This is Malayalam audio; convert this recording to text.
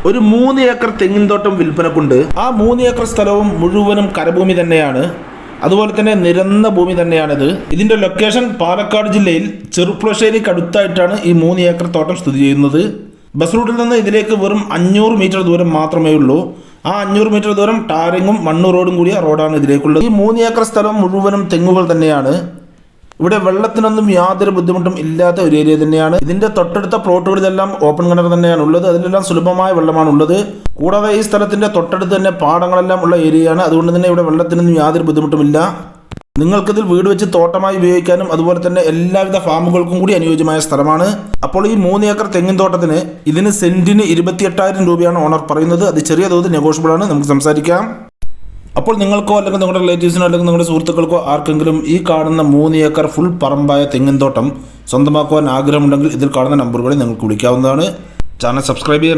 ഒരു 3 ഏക്കർ തെങ്ങിൻ തോട്ടം വിൽപ്പനക്കുണ്ട്. ആ 3 ഏക്കർ സ്ഥലവും മുഴുവനും കരഭൂമി തന്നെയാണ്. അതുപോലെ തന്നെ നിരന്ന ഭൂമി തന്നെയാണിത്. ഇതിന്റെ ലൊക്കേഷൻ പാലക്കാട് ജില്ലയിൽ ചെറുപ്പുളശ്ശേരിക്കടുത്തായിട്ടാണ് ഈ 3 ഏക്കർ തോട്ടം സ്ഥിതി ചെയ്യുന്നത്. ബസ് റൂട്ടിൽ നിന്ന് ഇതിലേക്ക് വെറും 500 മീറ്റർ ദൂരം മാത്രമേ ഉള്ളൂ. ആ 500 മീറ്റർ ദൂരം ടാറിങ്ങും മണ്ണു റോഡും കൂടിയ റോഡാണ് ഇതിലേക്കുള്ളത്. ഈ 3 ഏക്കർ സ്ഥലം മുഴുവനും തെങ്ങുകൾ തന്നെയാണ്. ഇവിടെ വെള്ളത്തിനൊന്നും യാതൊരു ബുദ്ധിമുട്ടും ഇല്ലാത്ത ഒരു ഏരിയ തന്നെയാണ്. ഇതിന്റെ തൊട്ടടുത്ത പ്ലോട്ടുകളിലെല്ലാം ഓപ്പൺ കിണർ തന്നെയാണ് ഉള്ളത്. അതിലെല്ലാം സുലഭമായ വെള്ളമാണ് ഉള്ളത്. കൂടാതെ ഈ സ്ഥലത്തിന്റെ തൊട്ടടുത്ത് തന്നെ പാടങ്ങളെല്ലാം ഉള്ള ഏരിയയാണ്. അതുകൊണ്ട് തന്നെ ഇവിടെ വെള്ളത്തിനൊന്നും യാതൊരു ബുദ്ധിമുട്ടുമില്ല. നിങ്ങൾക്കിതിൽ വീട് വെച്ച് തോട്ടമായി ഉപയോഗിക്കാനും അതുപോലെ തന്നെ എല്ലാവിധ ഫാമുകൾക്കും കൂടി അനുയോജ്യമായ സ്ഥലമാണ്. അപ്പോൾ ഈ 3 ഏക്കർ തെങ്ങിൻ തോട്ടത്തിന് ഇതിന് സെന്റിന് 28,000 രൂപയാണ് ഓണർ പറയുന്നത്. അത് ചെറിയ തോതിൽ നെഗോഷ്യബിൾ ആണ്, നമുക്ക് സംസാരിക്കാം. അപ്പോൾ നിങ്ങൾക്കോ അല്ലെങ്കിൽ നിങ്ങളുടെ റിലേറ്റീവ്സിനോ അല്ലെങ്കിൽ നിങ്ങളുടെ സുഹൃത്തുക്കൾക്കോ ആർക്കെങ്കിലും ഈ കാണുന്ന 3 ഏക്കർ ഫുൾ പറമ്പായ തെങ്ങിൻ തോട്ടം സ്വന്തമാക്കുവാൻ ആഗ്രഹമുണ്ടെങ്കിൽ ഇതിൽ കാണുന്ന നമ്പറുകളിൽ നിങ്ങൾക്ക് വിളിക്കാവുന്നതാണ്. ചാനൽ സബ്സ്ക്രൈബ് ചെയ്യാൻ